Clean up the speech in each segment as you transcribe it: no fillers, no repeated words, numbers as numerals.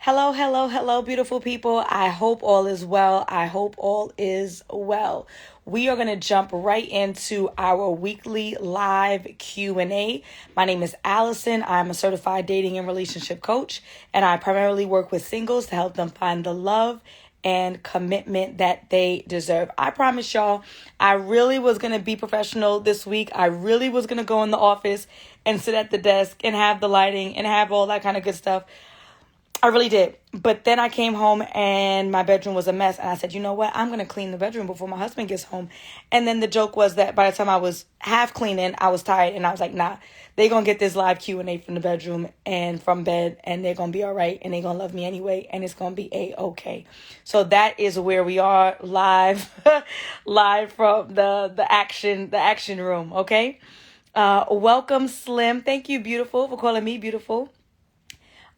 Hello, hello, hello, beautiful people. I hope all is well. I hope all is well. We are going to jump right into our weekly live Q&A. My name is Alison. I'm a certified dating and relationship coach, and I primarily work with singles to help them find the love and commitment that they deserve. I promise y'all, I really was going to be professional this week. I really was going to go in the office and sit at the desk and have the lighting and have all that kind of good stuff. I really did. But then I came home and my bedroom was a mess. And I said, you know what? I'm going to clean the bedroom before my husband gets home. And then the joke was that by the time I was half cleaning, I was tired. And I was like, nah, they're going to get this live Q&A from the bedroom and from bed. And they're going to be all right. And they're going to love me anyway. And it's going to be A-okay. So that is where we are live, live from the action room. Okay. Welcome, Slim. Thank you, beautiful, for calling me beautiful.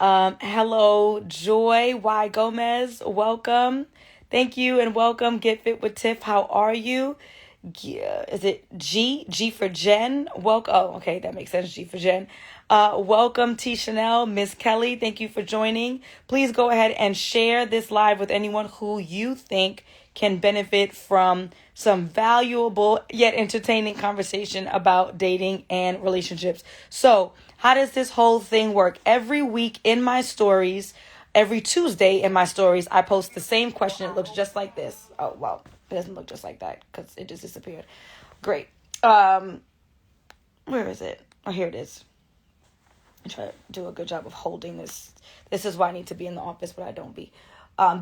Hello, Joy Y. Gomez. Welcome. Thank you and welcome. Get Fit with Tiff. How are you? Is it G? G for Jen. Welcome. Oh, okay. That makes sense. G for Jen. Welcome, T. Chanel. Miss Kelly. Thank you for joining. Please go ahead and share this live with anyone who you think can benefit from some valuable yet entertaining conversation about dating and relationships. So, how does this whole thing work? Every week in my stories, every Tuesday in my stories, I post the same question. It looks just like this. Oh, well, it doesn't look just like that because it just disappeared. Great. Where is it? Oh, here it is. I try to do a good job of holding this. This is why I need to be in the office, but I don't be.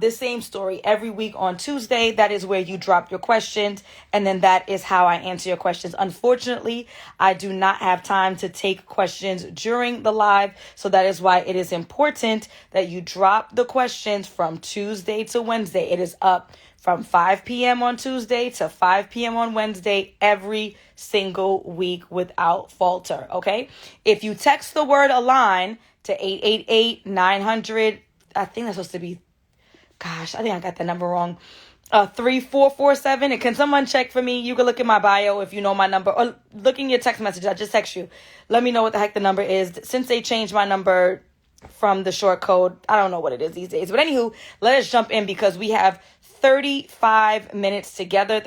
This same story every week on Tuesday. That is where you drop your questions. And then that is how I answer your questions. Unfortunately, I do not have time to take questions during the live. So that is why it is important that you drop the questions from Tuesday to Wednesday. It is up from 5 p.m. on Tuesday to 5 p.m. on Wednesday every single week without falter. Okay. If you text the word align to 888-900, I think that's supposed to be, gosh, I think I got the number wrong. 3447. And can someone check for me? You can look at my bio if you know my number, or look in your text message. I just text you. Let me know what the heck the number is. Since they changed my number from the short code, I don't know what it is these days. But anywho, let us jump in because we have 35 minutes together,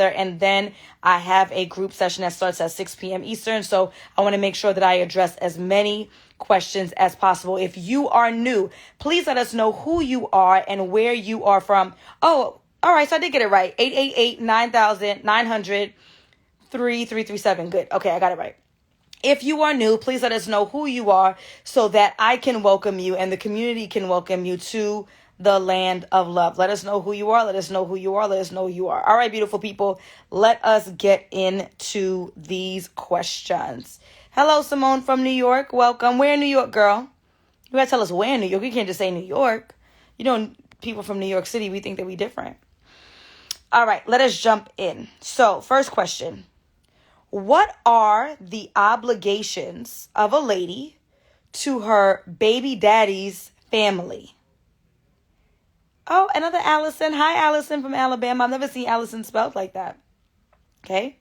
and then I have a group session that starts at 6 p.m. Eastern. So I want to make sure that I address as many questions as possible. If you are new, please let us know who you are and where you are from. Oh, all right. So I did get it right. 888-900-900-3337. Good. Okay, I got it right. If you are new, please let us know who you are so that I can welcome you and the community can welcome you to the land of love. Let us know who you are. Let us know who you are. Let us know who you are. All right, beautiful people. Let us get into these questions. Hello, Simone from New York. Welcome. Where in New York, girl? You gotta tell us where in New York. You can't just say New York. You know, people from New York City, we think that we different. All right, let us jump in. So, first question. What are the obligations of a lady to her baby daddy's family? Oh, another Alison. Hi, Alison from Alabama. I've never seen Alison spelled like that. Okay.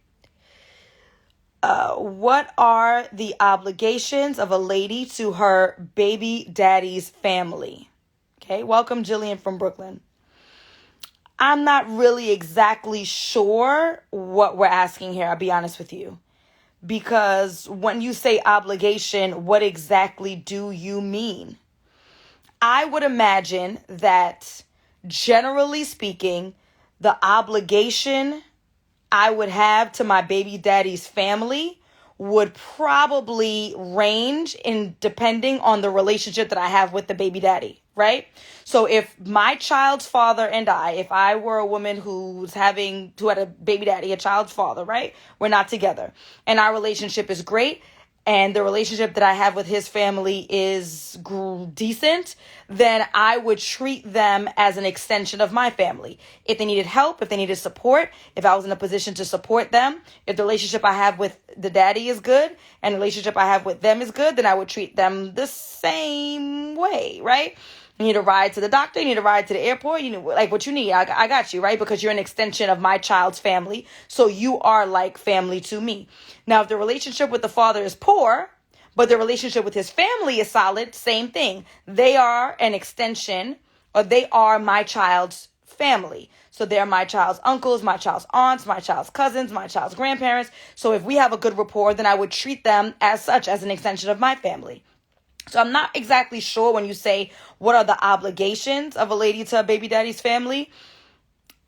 What are the obligations of a lady to her baby daddy's family? Okay. Welcome, Jillian from Brooklyn. I'm not really exactly sure what we're asking here. I'll be honest with you. Because when you say obligation, what exactly do you mean? I would imagine that, generally speaking, the obligation I would have to my baby daddy's family would probably range in depending on the relationship that I have with the baby daddy, right? So if my child's father and if I were a woman who had a baby daddy, a child's father, right? We're not together and our relationship is great, and the relationship that I have with his family is decent, then I would treat them as an extension of my family. If they needed help, if they needed support, if I was in a position to support them, if the relationship I have with the daddy is good and the relationship I have with them is good, then I would treat them the same way, right? You need a ride to the doctor. You need a ride to the airport. You need like what you need. I got you, right? Because you're an extension of my child's family. So you are like family to me. Now, if the relationship with the father is poor, but the relationship with his family is solid, same thing. They are an extension, or they are my child's family. So they're my child's uncles, my child's aunts, my child's cousins, my child's grandparents. So if we have a good rapport, then I would treat them as such, as an extension of my family. So I'm not exactly sure when you say, what are the obligations of a lady to a baby daddy's family?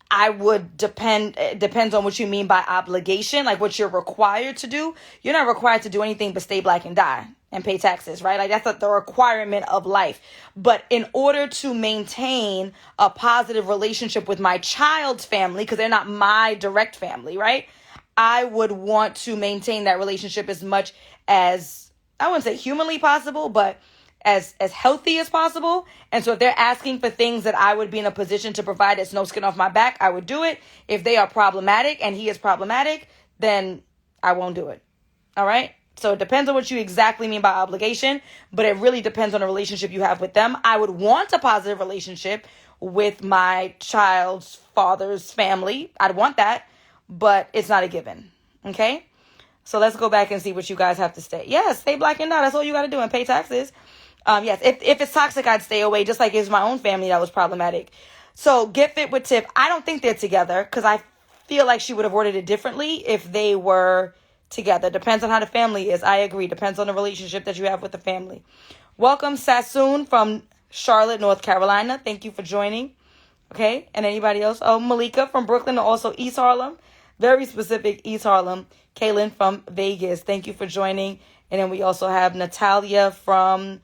It depends on what you mean by obligation, like what you're required to do. You're not required to do anything but stay black and die and pay taxes, right? Like that's the requirement of life. But in order to maintain a positive relationship with my child's family, because they're not my direct family, right? I would want to maintain that relationship as much as, I wouldn't say humanly possible, but as healthy as possible. And so if they're asking for things that I would be in a position to provide, it's no skin off my back, I would do it. If they are problematic and he is problematic, then I won't do it. All right? So it depends on what you exactly mean by obligation, but it really depends on the relationship you have with them. I would want a positive relationship with my child's father's family. I'd want that, but it's not a given. Okay? So let's go back and see what you guys have to say. Yes, stay black and die. That's all you got to do, and pay taxes. Yes, if it's toxic, I'd stay away, just like it's my own family that was problematic. So Get Fit with Tiff, I don't think they're together, because I feel like she would have worded it differently if they were together. Depends on how the family is. I agree. Depends on the relationship that you have with the family. Welcome, Sassoon from Charlotte, North Carolina. Thank you for joining. Okay, and anybody else? Oh, Malika from Brooklyn, also East Harlem. Very specific, East Harlem. Kaylin from Vegas. Thank you for joining. And then we also have Natalia from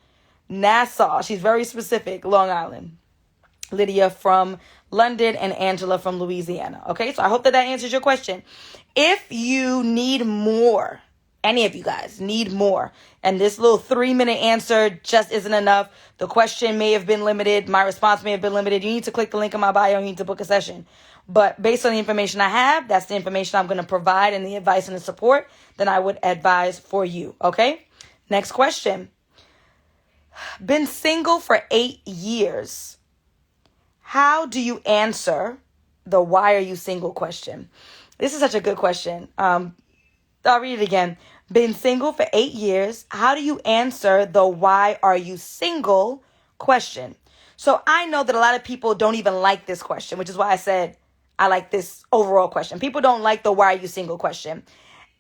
Nassau. She's very specific, Long Island. Lydia from London, and Angela from Louisiana. Okay, so I hope that answers your question. If you need more, any of you guys need more, and this little 3-minute answer just isn't enough, the question may have been limited, my response may have been limited, you need to click the link in my bio, you need to book a session. But based on the information I have, that's the information I'm going to provide, and the advice and the support, then I would advise for you. Okay? Next question. Been single for 8 years. How do you answer the why are you single question? This is such a good question. I'll read it again. Been single for 8 years. How do you answer the why are you single question? So I know that a lot of people don't even like this question, which is why I said I like this overall question. People don't like the why are you single question.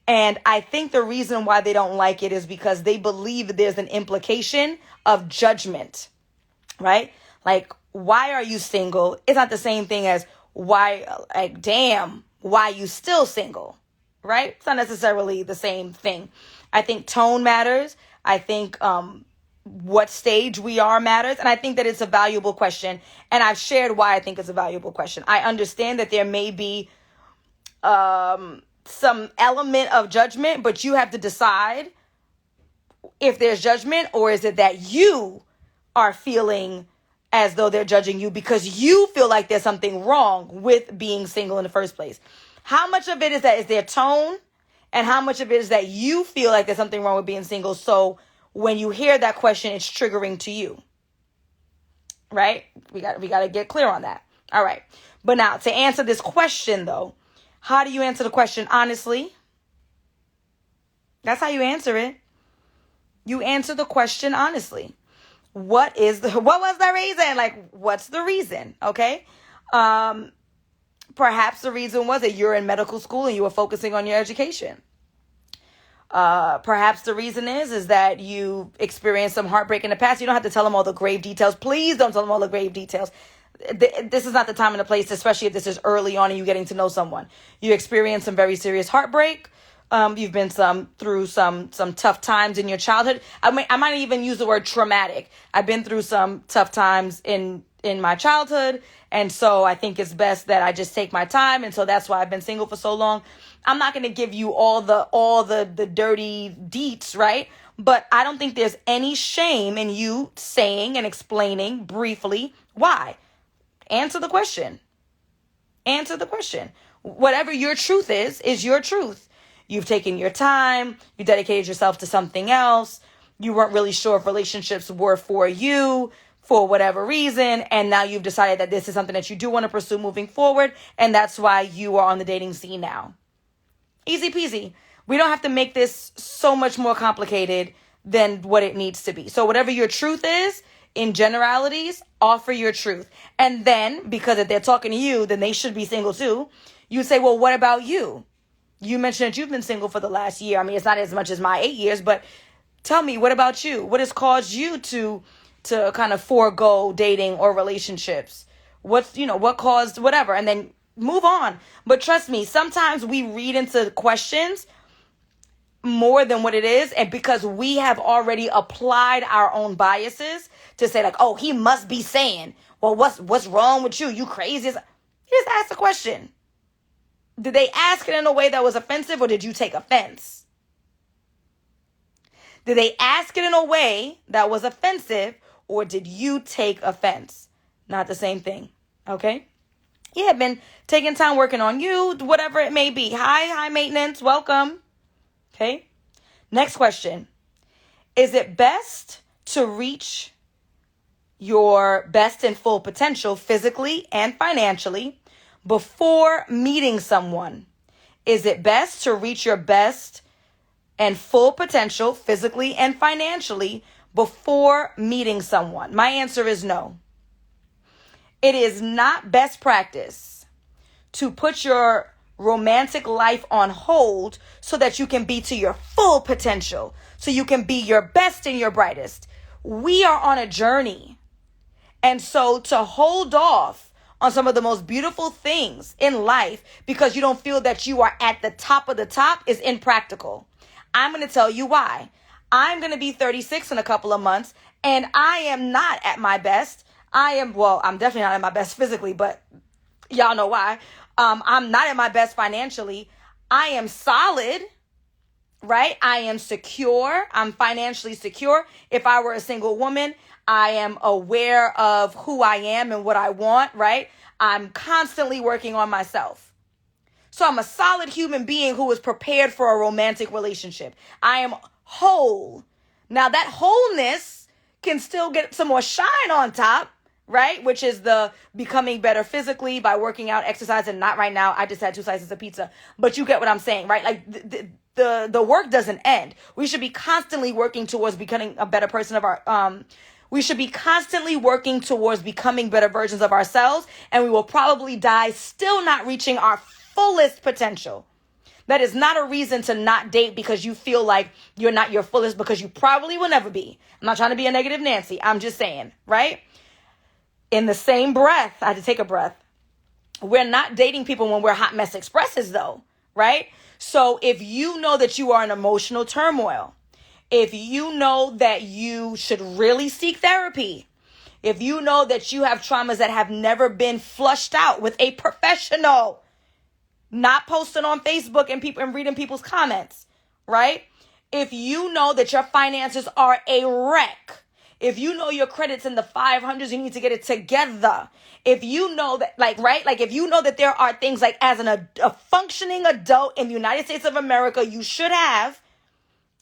And I think the reason why they don't like it is because they believe there's an implication of judgment, right? Like, why are you single? It's not the same thing as why, like, damn, why you still single, right? It's not necessarily the same thing. I think tone matters. I think what stage we are matters. And I think that it's a valuable question. And I've shared why I think it's a valuable question. I understand that there may be some element of judgment, but you have to decide if there's judgment, or is it that you are feeling as though they're judging you because you feel like there's something wrong with being single in the first place. How much of it is their tone, and how much of it is that you feel like there's something wrong with being single? So when you hear that question, it's triggering to you, right? We got to get clear on that. All right. But now to answer this question though, how do you answer the question honestly? That's how you answer it. You answer the question honestly. What was the reason? Like, what's the reason? Okay. Perhaps the reason was that you're in medical school and you were focusing on your education. Perhaps the reason is that you experienced some heartbreak in the past. You don't have to tell them all the grave details. Please don't tell them all the grave details. This is not the time and the place, especially if this is early on and you getting to know someone. You experienced some very serious heartbreak. You've been through some tough times in your childhood. I might even use the word traumatic. I've been through some tough times in my childhood. And so I think it's best that I just take my time. And so that's why I've been single for so long. I'm not going to give you all the dirty deets, right? But I don't think there's any shame in you saying and explaining briefly why. Answer the question. Answer the question. Whatever your truth is your truth. You've taken your time. You dedicated yourself to something else. You weren't really sure if relationships were for you for whatever reason. And now you've decided that this is something that you do want to pursue moving forward. And that's why you are on the dating scene now. Easy peasy. We don't have to make this so much more complicated than what it needs to be. So whatever your truth is, in generalities, offer your truth. And then, because if they're talking to you, then they should be single too. You say, well, what about you? You mentioned that you've been single for the last year. I mean, it's not as much as my 8 years, but tell me, what about you? What has caused you to kind of forego dating or relationships? What caused whatever? And then move on. But trust me, sometimes we read into questions more than what it is. And because we have already applied our own biases to say like, oh, he must be saying, well, what's wrong with you? You crazy? Just ask the question. Did they ask it in a way that was offensive, or did you take offense? Did they ask it in a way that was offensive, or did you take offense? Not the same thing. Okay? Yeah, been taking time working on you, whatever it may be. High maintenance. Welcome. Okay? Next question. Is it best to reach your best and full potential physically and financially before meeting someone? Is it best to reach your best and full potential physically and financially before meeting someone? My answer is no. It is not best practice to put your romantic life on hold so that you can be to your full potential, so you can be your best and your brightest. We are on a journey. And so to hold off on some of the most beautiful things in life because you don't feel that you are at the top of the top is impractical. I'm going to tell you why. I'm going to be 36 in a couple of months, and I am not at my best. I'm definitely not at my best physically, but y'all know why. I'm not at my best financially. I am solid, right? I am secure. I'm financially secure. If I were a single woman, I am aware of who I am and what I want, right? I'm constantly working on myself. So I'm a solid human being who is prepared for a romantic relationship. I am whole. Now that wholeness can still get some more shine on top, right? Which is the becoming better physically by working out, exercise, and not right now. I just had 2 slices of pizza, but you get what I'm saying, right? Like the work doesn't end. We should be constantly working towards becoming a better person of our, we should be constantly working towards becoming better versions of ourselves, and we will probably die still not reaching our fullest potential. That is not a reason to not date because you feel like you're not your fullest, because you probably will never be. I'm not trying to be a negative Nancy. I'm just saying, right? In the same breath, I had to take a breath. We're not dating people when we're hot mess expresses though, right? So if you know that you are in emotional turmoil, if you know that you should really seek therapy, if you know that you have traumas that have never been flushed out with a professional, not posting on Facebook and reading people's comments, right? If you know that your finances are a wreck, if you know your credit's in the 500s, you need to get it together. If you know that, if you know that there are things like as a functioning adult in the United States of America, you should have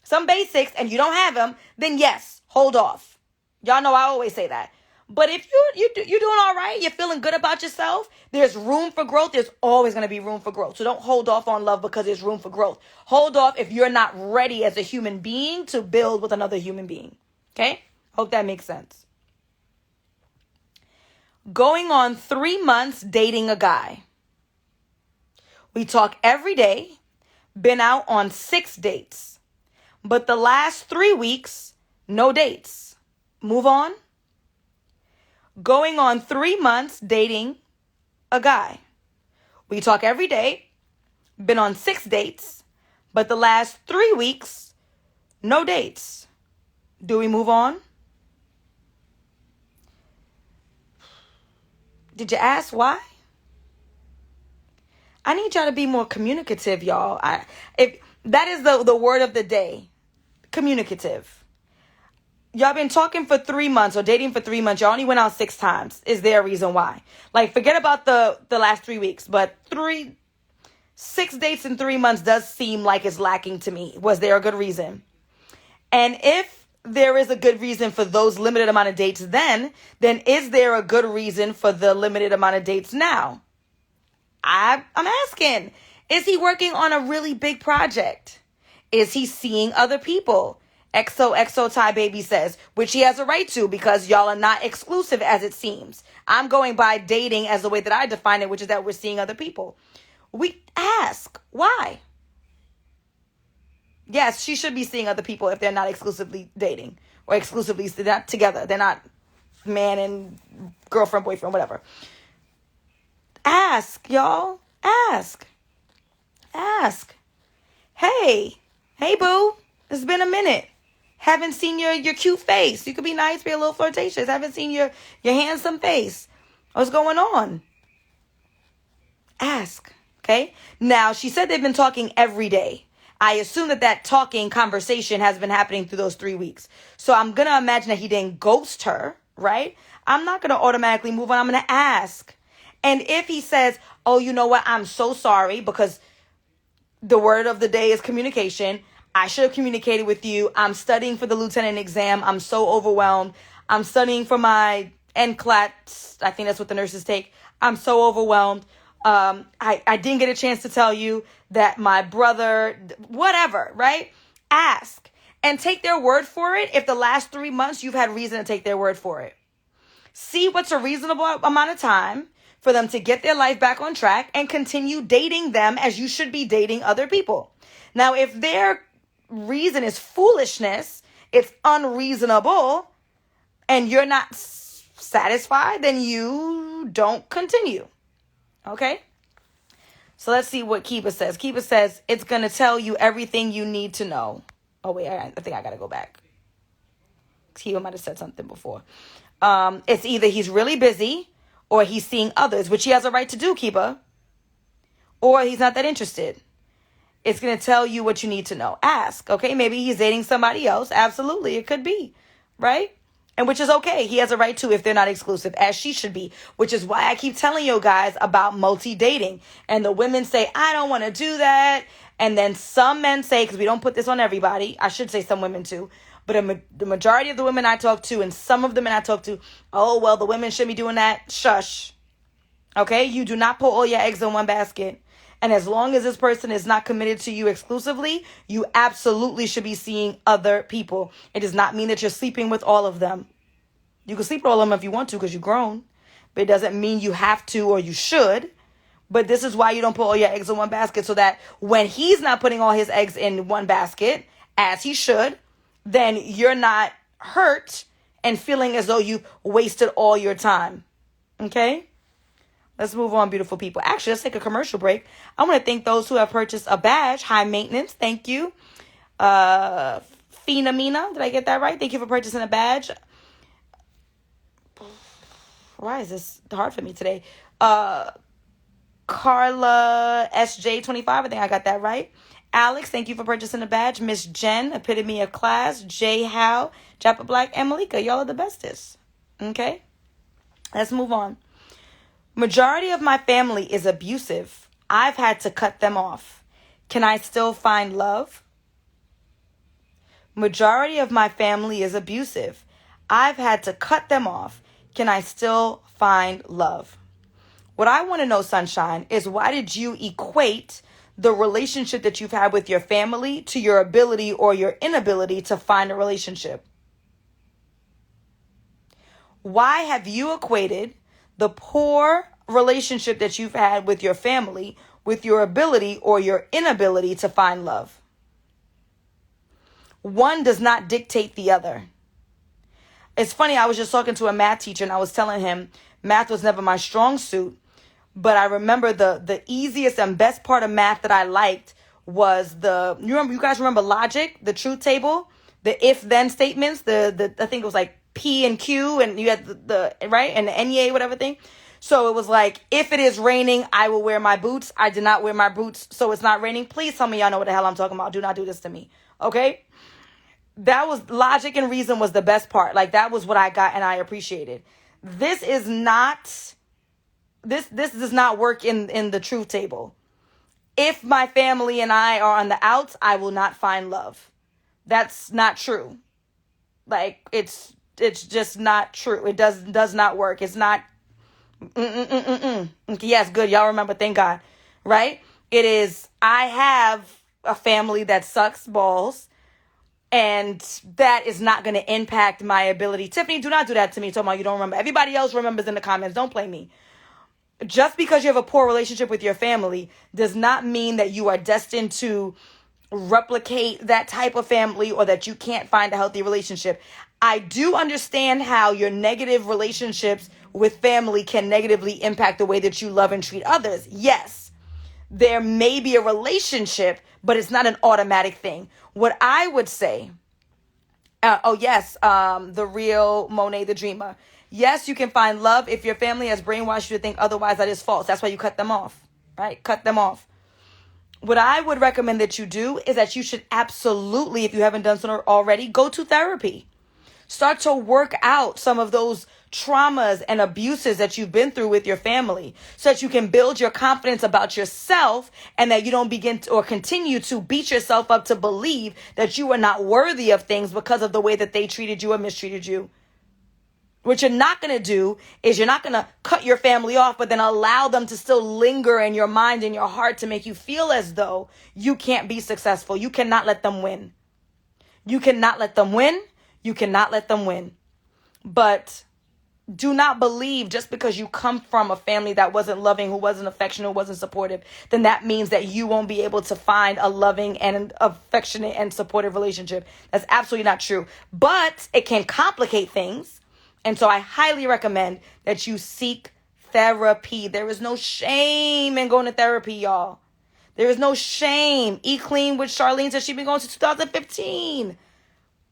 some basics and you don't have them, then yes, hold off. Y'all know I always say that. But if you're doing all right, you're feeling good about yourself, there's room for growth. There's always going to be room for growth. So don't hold off on love because there's room for growth. Hold off if you're not ready as a human being to build with another human being. Okay? Hope that makes sense. Going on 3 months dating a guy. We talk every day, been out on 6 dates, but the last 3 weeks, no dates. Move on. Going on 3 months dating a guy. We talk every day, been on 6 dates, but the last 3 weeks, no dates. Do we move on? Did you ask why? I need y'all to be more communicative, y'all. If that is the word of the day, communicative. Y'all been talking for 3 months or dating for 3 months. Y'all only went out 6 times. Is there a reason why? Like, forget about the last 3 weeks, but 6 dates in 3 months does seem like it's lacking to me. Was there a good reason? And if there is a good reason for those limited amount of dates then is there a good reason for the limited amount of dates now? I'm asking, is he working on a really big project? Is he seeing other people? XOXO Thai Baby says, which he has a right to because y'all are not exclusive as it seems. I'm going by dating as the way that I define it, which is that we're seeing other people. We ask, why? Yes, she should be seeing other people if they're not exclusively dating or exclusively, they're not together. They're not man and girlfriend, boyfriend, whatever. Ask, y'all. Ask. Hey, boo. It's been a minute. Haven't seen your cute face. You could be nice, be a little flirtatious. Haven't seen your handsome face. What's going on? Ask. Okay? Now, she said they've been talking every day. I assume that talking conversation has been happening through those 3 weeks. So I'm going to imagine that he didn't ghost her, right? I'm not going to automatically move on. I'm going to ask. And if he says, oh, you know what? I'm so sorry because the word of the day is communication. I should have communicated with you. I'm studying for the lieutenant exam. I'm so overwhelmed. I'm studying for my NCLAT. I think that's what the nurses take. I'm so overwhelmed. I didn't get a chance to tell you that my brother, whatever, right? Ask and take their word for it. If the last 3 months you've had reason to take their word for it, see what's a reasonable amount of time for them to get their life back on track and continue dating them as you should be dating other people. Now, if their reason is foolishness, it's unreasonable, and you're not satisfied, then you don't continue. Okay? So let's see what Kiba says. Kiba says, it's going to tell you everything you need to know. Oh, wait, I think I got to go back. Kiba might have said something before. It's either he's really busy or he's seeing others, which he has a right to do, Kiba, or he's not that interested. It's going to tell you what you need to know. Ask, okay? Maybe he's dating somebody else. Absolutely, it could be, right? And which is okay. He has a right to if they're not exclusive, as she should be, which is why I keep telling you guys about multi-dating. And the women say, I don't want to do that. And then some men say, because we don't put this on everybody, I should say some women too, but the majority of the women I talk to and some of the men I talk to, oh, well, the women shouldn't be doing that. Shush. Okay? You do not put all your eggs in one basket. And as long as this person is not committed to you exclusively, you absolutely should be seeing other people. It does not mean that you're sleeping with all of them. You can sleep with all of them if you want to because you're grown. But it doesn't mean you have to or you should. But this is why you don't put all your eggs in one basket, so that when he's not putting all his eggs in one basket, as he should, then you're not hurt and feeling as though you wasted all your time. Okay? Let's move on, beautiful people. Actually, let's take a commercial break. I want to thank those who have purchased a badge. High maintenance. Thank you. Fina Mina. Did I get that right? Thank you for purchasing a badge. Why is this hard for me today? Carla SJ25. I think I got that right. Alex, thank you for purchasing a badge. Miss Jen, epitome of class. Jay Howe, Japa Black, and Malika. Y'all are the bestest. Okay? Let's move on. Majority of my family is abusive. I've had to cut them off. Can I still find love? Majority of my family is abusive. I've had to cut them off. Can I still find love? What I want to know, Sunshine, is why did you equate the relationship that you've had with your family to your ability or your inability to find a relationship? Why have you equated the poor relationship that you've had with your family with your ability or your inability to find love? One does not dictate the other. It's funny, I was just talking to a math teacher and I was telling him math was never my strong suit, but I remember the easiest and best part of math that I liked was you guys remember logic, the truth table, the if-then statements, the I think it was like P and Q, and you had the right, and the NEA, whatever thing. So it was like, if it is raining, I will wear my boots. I did not wear my boots, so it's not raining. Please tell me y'all know what the hell I'm talking about. Do not do this to me. Okay? That was logic and reason was the best part. Like, that was what I got and I appreciated. This does not work in the truth table. If my family and I are on the outs, I will not find love. That's not true. Like, it's just not true. It does not work. It's not. Yes, good. Y'all remember. Thank God. Right? It is. I have a family that sucks balls. And that is not going to impact my ability. Tiffany, do not do that to me. Talking about you don't remember. Everybody else remembers in the comments. Don't play me. Just because you have a poor relationship with your family does not mean that you are destined to replicate that type of family or that you can't find a healthy relationship. I do understand how your negative relationships with family can negatively impact the way that you love and treat others. Yes, there may be a relationship, but it's not an automatic thing. What I would say, the real Monet the Dreamer. Yes, you can find love if your family has brainwashed you to think otherwise. That is false. That's why you cut them off, right? Cut them off. What I would recommend that you do is that you should absolutely, if you haven't done so already, go to therapy. Start to work out some of those traumas and abuses that you've been through with your family so that you can build your confidence about yourself and that you don't begin to, or continue to beat yourself up to believe that you are not worthy of things because of the way that they treated you or mistreated you. What you're not going to do is you're not going to cut your family off, but then allow them to still linger in your mind and your heart to make you feel as though you can't be successful. You cannot let them win. You cannot let them win. You cannot let them win. But do not believe just because you come from a family that wasn't loving, who wasn't affectionate, who wasn't supportive, then that means that you won't be able to find a loving and affectionate and supportive relationship. That's absolutely not true. But it can complicate things. And so I highly recommend that you seek therapy. There is no shame in going to therapy, y'all. There is no shame. Eat Clean with Charlene says she's been going since 2015.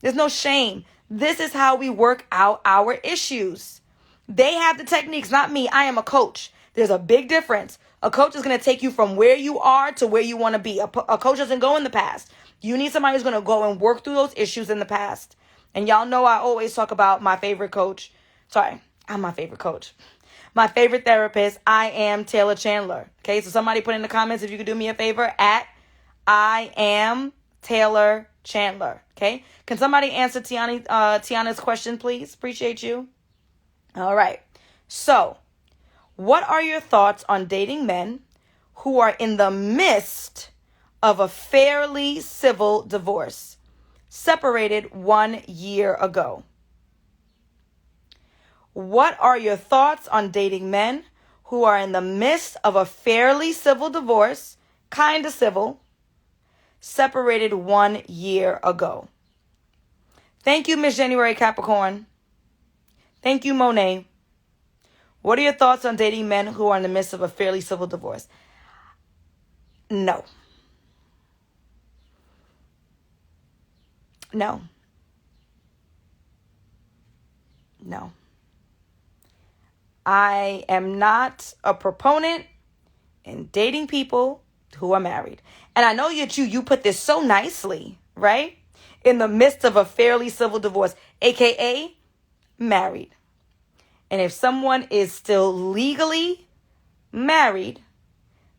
There's no shame. This is how we work out our issues. They have the techniques, not me. I am a coach. There's a big difference. A coach is going to take you from where you are to where you want to be. A coach doesn't go in the past. You need somebody who's going to go and work through those issues in the past. And y'all know I always talk about my favorite coach. Sorry, I'm my favorite coach. My favorite therapist, I am Taylor Chandler. Okay, so somebody put in the comments if you could do me a favor at I am Taylor Chandler. Okay, can somebody answer Tiana's question, please? Appreciate you. All right. So, what are your thoughts on dating men who are in the midst of a fairly civil divorce? Separated 1 year ago. What are your thoughts on dating men who are in the midst of a fairly civil divorce, kind of civil, separated 1 year ago? Thank you, Miss January Capricorn. Thank you, Monet. What are your thoughts on dating men who are in the midst of a fairly civil divorce? No. No. No. I am not a proponent in dating people who are married. And I know that you put this so nicely, right? In the midst of a fairly civil divorce, aka married. And if someone is still legally married,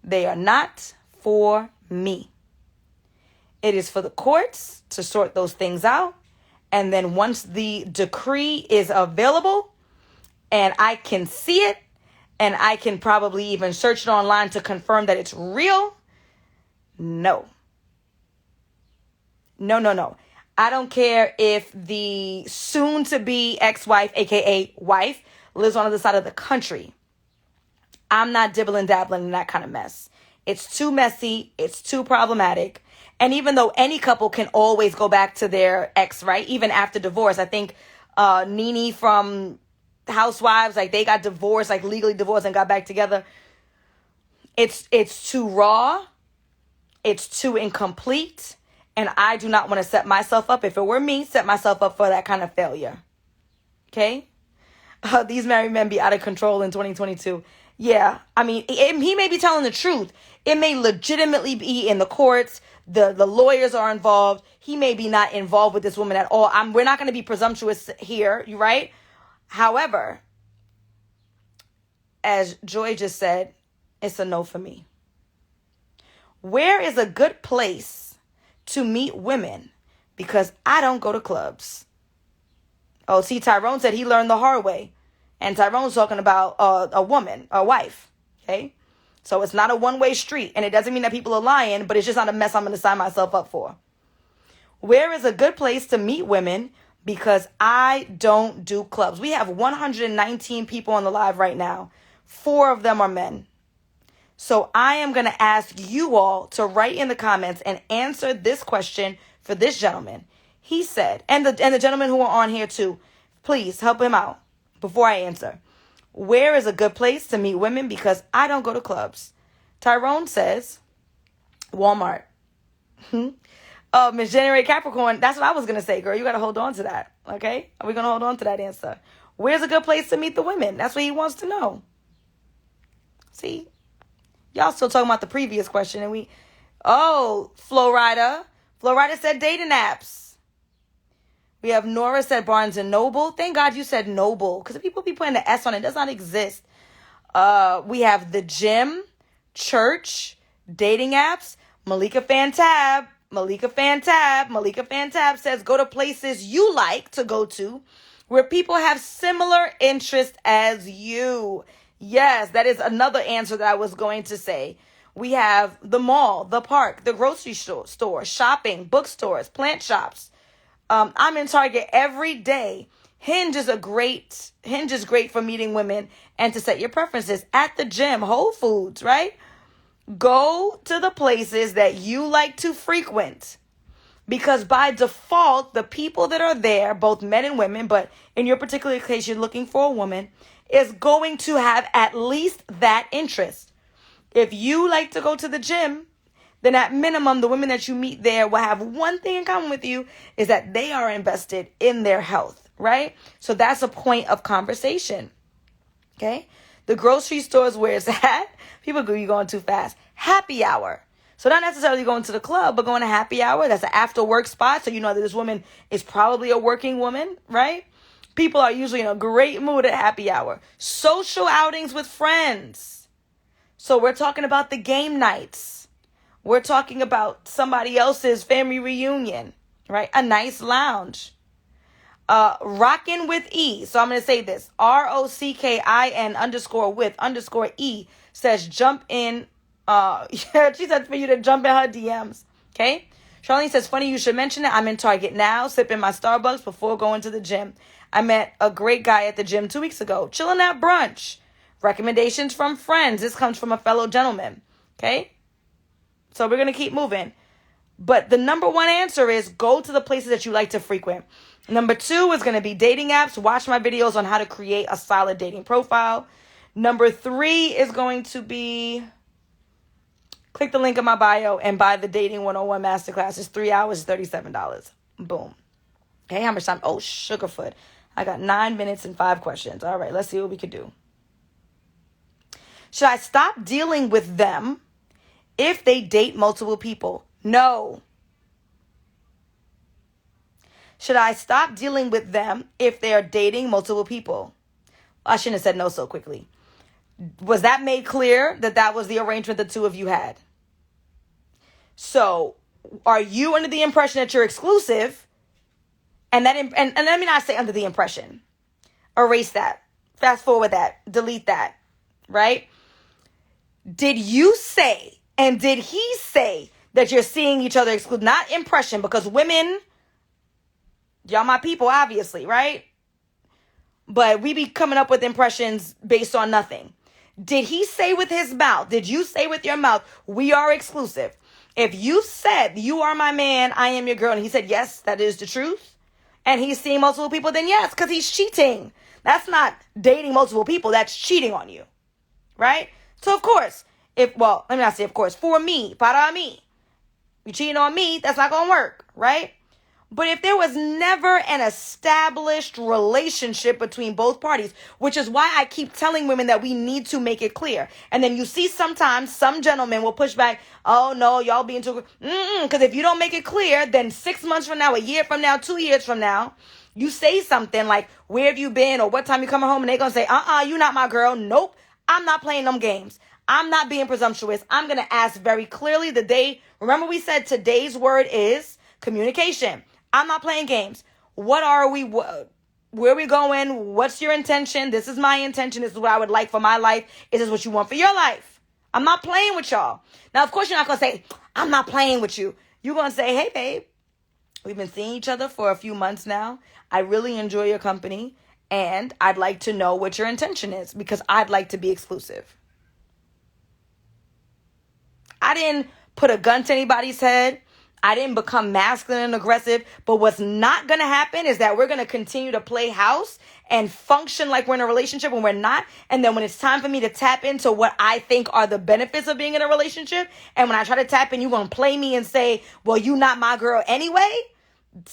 they are not for me. It is for the courts to sort those things out. And then once the decree is available and I can see it and I can probably even search it online to confirm that it's real, no. No. I don't care if the soon-to-be ex-wife, aka wife, lives on the other side of the country. I'm not dibbling dabbling in that kind of mess. It's too messy. It's too problematic. And even though any couple can always go back to their ex, right? Even after divorce. I think Nene from Housewives, like they got divorced, like legally divorced and got back together. It's too raw. It's too incomplete. And I do not want to set myself up, if it were me, set myself up for that kind of failure. Okay? These married men be out of control in 2022. Yeah, I mean, he may be telling the truth. It may legitimately be in the courts. The lawyers are involved. He may be not involved with this woman at all. We're not going to be presumptuous here, right? However, as Joy just said, it's a no for me. Where is a good place to meet women? Because I don't go to clubs. Oh, see, Tyrone said he learned the hard way. And Tyrone's talking about a woman, a wife. Okay? So it's not a one-way street. And it doesn't mean that people are lying, but it's just not a mess I'm going to sign myself up for. Where is a good place to meet women? Because I don't do clubs. We have 119 people on the live right now. 4 of them are men. So I am going to ask you all to write in the comments and answer this question for this gentleman. He said, and the gentlemen who are on here too, please help him out before I answer. Where is a good place to meet women? Because I don't go to clubs. Tyrone says, Walmart. Miss January Capricorn, that's what I was going to say, girl. You got to hold on to that, okay? Are we going to hold on to that answer? Where's a good place to meet the women? That's what he wants to know. See? Y'all still talking about the previous question. And Flo Rida. Flo Rida said dating apps. We have Nora said Barnes and Noble. Thank God you said Noble. Because people be putting the S on it. It does not exist. We have the gym, church, dating apps. Malika Fantab says go to places you like to go to where people have similar interests as you. Yes, that is another answer that I was going to say. We have the mall, the park, the grocery store, shopping, bookstores, plant shops. I'm in Target every day. Hinge is great for meeting women and to set your preferences. At the gym, Whole Foods, right? Go to the places that you like to frequent. Because by default, the people that are there, both men and women, but in your particular case, you're looking for a woman, is going to have at least that interest. If you like to go to the gym, then at minimum, the women that you meet there will have one thing in common with you, is that they are invested in their health, right? So that's a point of conversation, okay? The grocery store is where it's at. People go, you're going too fast. Happy hour. So not necessarily going to the club, but going to happy hour. That's an after work spot. So you know that this woman is probably a working woman, right? People are usually in a great mood at happy hour. Social outings with friends. So we're talking about the game nights. We're talking about somebody else's family reunion, right? A nice lounge. Rockin' with E. So I'm going to say this. ROCKIN_with_E says jump in. She said for you to jump in her DMs. Okay. Charlene says, funny you should mention it. I'm in Target now, sipping my Starbucks before going to the gym. I met a great guy at the gym 2 weeks ago. Chilling at brunch. Recommendations from friends. This comes from a fellow gentleman. Okay. So we're going to keep moving. But the number one answer is go to the places that you like to frequent. Number 2 is going to be dating apps. Watch my videos on how to create a solid dating profile. Number 3 is going to be click the link in my bio and buy the Dating 101 Masterclass. It's 3 hours, $37. Boom. Okay, how much time? Oh, Sugarfoot. I got 9 minutes and 5 questions. All right, let's see what we can do. Should I stop dealing with them if they date multiple people? No. Should I stop dealing with them if they are dating multiple people? I shouldn't have said no so quickly. Was that made clear that that was the arrangement the two of you had? So, are you under the impression that you're exclusive? And let me not say under the impression. Erase that. Fast forward that. Delete that. Right? Did you say, and did he say that you're seeing each other exclusive? Not impression, because women, y'all my people, obviously, right? But we be coming up with impressions based on nothing. Did he say with his mouth, did you say with your mouth, we are exclusive? If you said, you are my man, I am your girl, and he said, yes, that is the truth, and he's seeing multiple people, then yes, because he's cheating. That's not dating multiple people. That's cheating on you, right? So, of course, let me not say of course, for me, para mí, you cheating on me, that's not going to work, right? But if there was never an established relationship between both parties, which is why I keep telling women that we need to make it clear. And then you see sometimes some gentlemen will push back, oh no, y'all being too, because if you don't make it clear, then 6 months from now, a year from now, 2 years from now, you say something like, where have you been? Or what time you coming home? And they're going to say, you not my girl. Nope, I'm not playing them games. I'm not being presumptuous. I'm going to ask very clearly remember we said today's word is communication. I'm not playing games. What are we? Where are we going? What's your intention? This is my intention. This is what I would like for my life. Is this what you want for your life? I'm not playing with y'all. Now, of course, you're not going to say, I'm not playing with you. You're going to say, hey, babe, We've been seeing each other for a few months now. I really enjoy your company, and I'd like to know what your intention is because I'd like to be exclusive. I didn't put a gun to anybody's head. I didn't become masculine and aggressive. But what's not going to happen is that we're going to continue to play house and function like we're in a relationship when we're not. And then when it's time for me to tap into what I think are the benefits of being in a relationship, and when I try to tap in, you're going to play me and say, well, you not my girl anyway.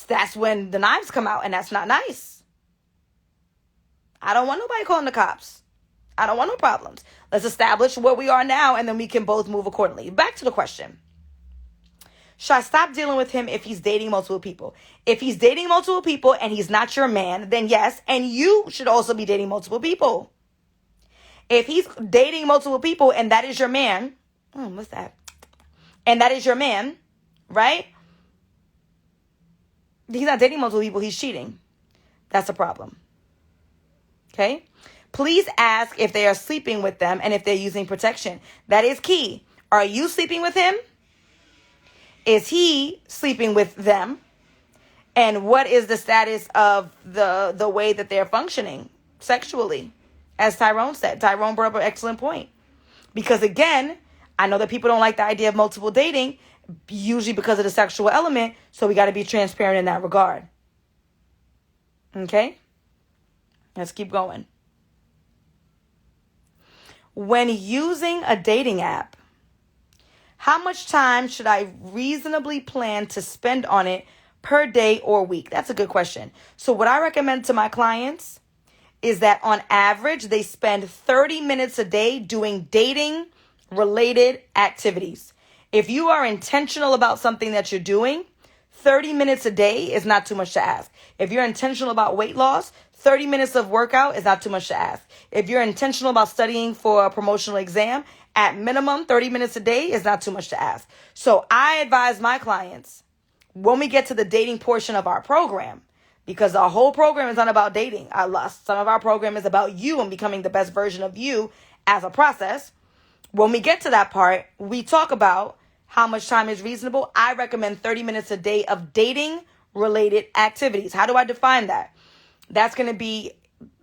That's when the knives come out, and that's not nice. I don't want nobody calling the cops. I don't want no problems. Let's establish where we are now, and then we can both move accordingly. Back to the question. Should I stop dealing with him if he's dating multiple people? If he's dating multiple people and he's not your man, then yes, and you should also be dating multiple people. If he's dating multiple people and that is your man, what's that? And that is your man, right? He's not dating multiple people, he's cheating. That's a problem. Okay? Please ask if they are sleeping with them and if they're using protection. That is key. Are you sleeping with him? Is he sleeping with them? And what is the status of the way that they're functioning sexually? As Tyrone said. Tyrone brought up an excellent point. Because again, I know that people don't like the idea of multiple dating, usually because of the sexual element. So we got to be transparent in that regard. Okay? Let's keep going. When using a dating app, how much time should I reasonably plan to spend on it per day or week? That's a good question. So what I recommend to my clients is that on average, they spend 30 minutes a day doing dating related activities. If you are intentional about something that you're doing, 30 minutes a day is not too much to ask. If you're intentional about weight loss, 30 minutes of workout is not too much to ask. If you're intentional about studying for a promotional exam, at minimum, 30 minutes a day is not too much to ask. So I advise my clients, when we get to the dating portion of our program, because our whole program is not about dating. Some of our program is about you and becoming the best version of you as a process. When we get to that part, we talk about how much time is reasonable. I recommend 30 minutes a day of dating related activities. How do I define that? That's going to be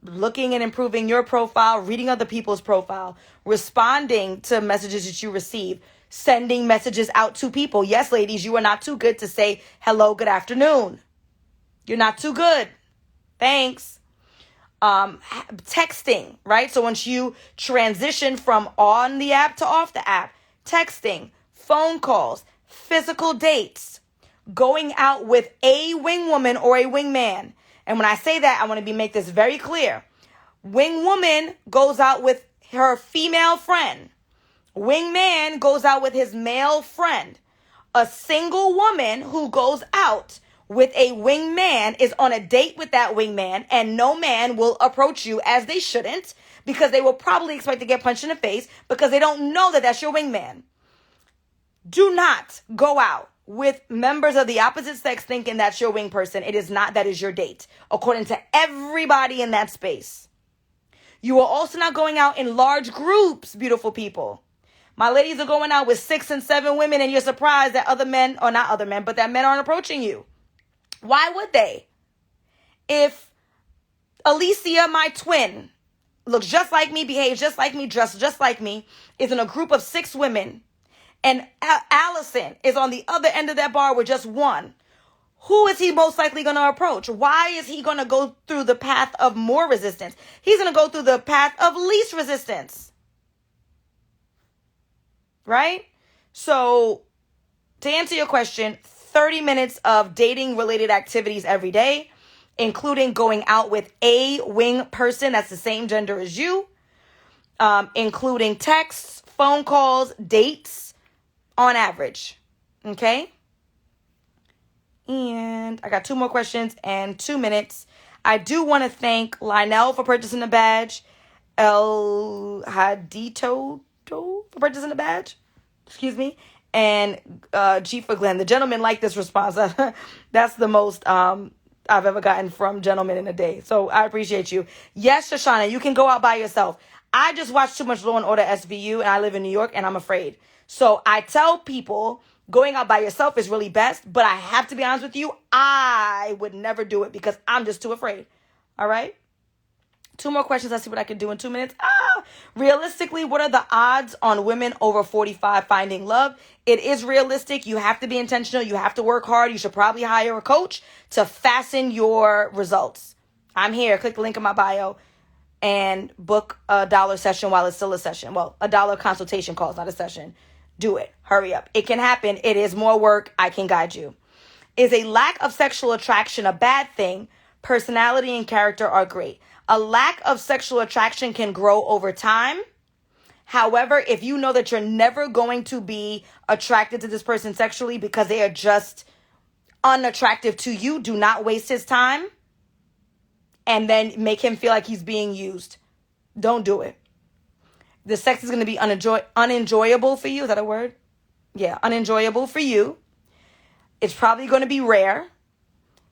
looking and improving your profile, reading other people's profile, responding to messages that you receive, sending messages out to people. Yes, ladies, you are not too good to say hello, good afternoon. You're not too good. Thanks. Texting, right? So once you transition from on the app to off the app, texting, phone calls, physical dates, going out with a wing woman or a wing man. And when I say that, I want to make this very clear. Wing woman goes out with her female friend. Wing man goes out with his male friend. A single woman who goes out with a wing man is on a date with that wing man, and no man will approach you, as they shouldn't, because they will probably expect to get punched in the face because they don't know that that's your wing man. Do not go out with members of the opposite sex thinking that's your wing person. It is not. That is your date, according to everybody in that space. You are also not going out in large groups, beautiful people. My ladies are going out with 6 and 7 women, and you're surprised that other men, or not other men, but that men aren't approaching you. Why would they? If Alicia, my twin, looks just like me, behaves just like me, dresses just like me, is in a group of 6 women, and Alison is on the other end of that bar with just one, who is he most likely going to approach? Why is he going to go through the path of more resistance? He's going to go through the path of least resistance. Right? So, to answer your question, 30 minutes of dating related activities every day, including going out with a wing person that's the same gender as you, including texts, phone calls, dates on average. Okay? And I got 2 more questions and 2 minutes. I do want to thank Lionel for purchasing the badge. El Hadito for purchasing the badge. Excuse me. And G for Glenn. The gentleman liked this response. That's the most I've ever gotten from gentlemen in a day. So I appreciate you. Yes, Shoshana, you can go out by yourself. I just watched too much Law and Order SVU, and I live in New York, and I'm afraid. So I tell people, Going out by yourself is really best, but I have to be honest with you, I would never do it because I'm just too afraid. All right? 2 more questions. Let's see what I can do in 2 minutes. Realistically, what are the odds on women over 45 finding love? It is realistic. You have to be intentional. You have to work hard. You should probably hire a coach to fasten your results. I'm here. Click the link in my bio and book a $1 session while it's still a session. Well, a $1 consultation call is not a session. Do it. Hurry up. It can happen. It is more work. I can guide you. Is a lack of sexual attraction a bad thing? Personality and character are great. A lack of sexual attraction can grow over time. However, if you know that you're never going to be attracted to this person sexually because they are just unattractive to you, do not waste his time and then make him feel like he's being used. Don't do it. The sex is going to be unenjoyable for you. Is that a word? Yeah, unenjoyable for you. It's probably going to be rare.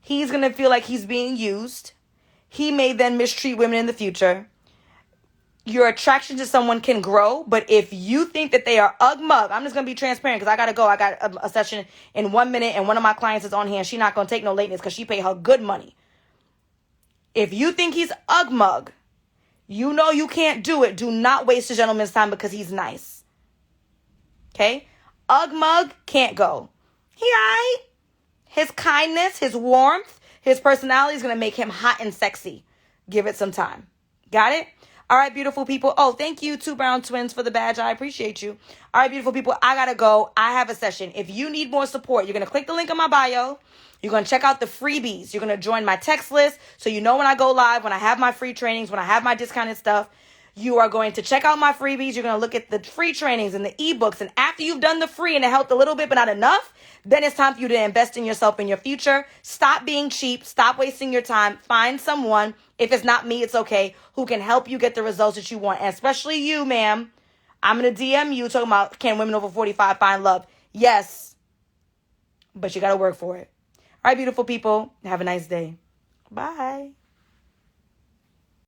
He's going to feel like he's being used. He may then mistreat women in the future. Your attraction to someone can grow, but if you think that they are ugh-mug, I'm just going to be transparent because I got to go. I got a session in 1 minute and one of my clients is on here and she's not going to take no lateness because she paid her good money. If you think he's ugh-mug, you know you can't do it. Do not waste a gentleman's time because he's nice. Okay? Ugh-mug can't go. He aight. His kindness, his warmth, his personality is going to make him hot and sexy. Give it some time. Got it? All right, beautiful people. Oh, thank you, 2 Brown Twins, for the badge. I appreciate you. All right, beautiful people. I got to go. I have a session. If you need more support, you're going to click the link in my bio. You're going to check out the freebies. You're going to join my text list so you know when I go live, when I have my free trainings, when I have my discounted stuff. You are going to check out my freebies. You're going to look at the free trainings and the ebooks. And after you've done the free and it helped a little bit but not enough, then it's time for you to invest in yourself and your future. Stop being cheap. Stop wasting your time. Find someone, if it's not me, it's okay, who can help you get the results that you want. And especially you, ma'am. I'm going to DM you talking about, can women over 45 find love? Yes. But you got to work for it. All right, beautiful people. Have a nice day. Bye.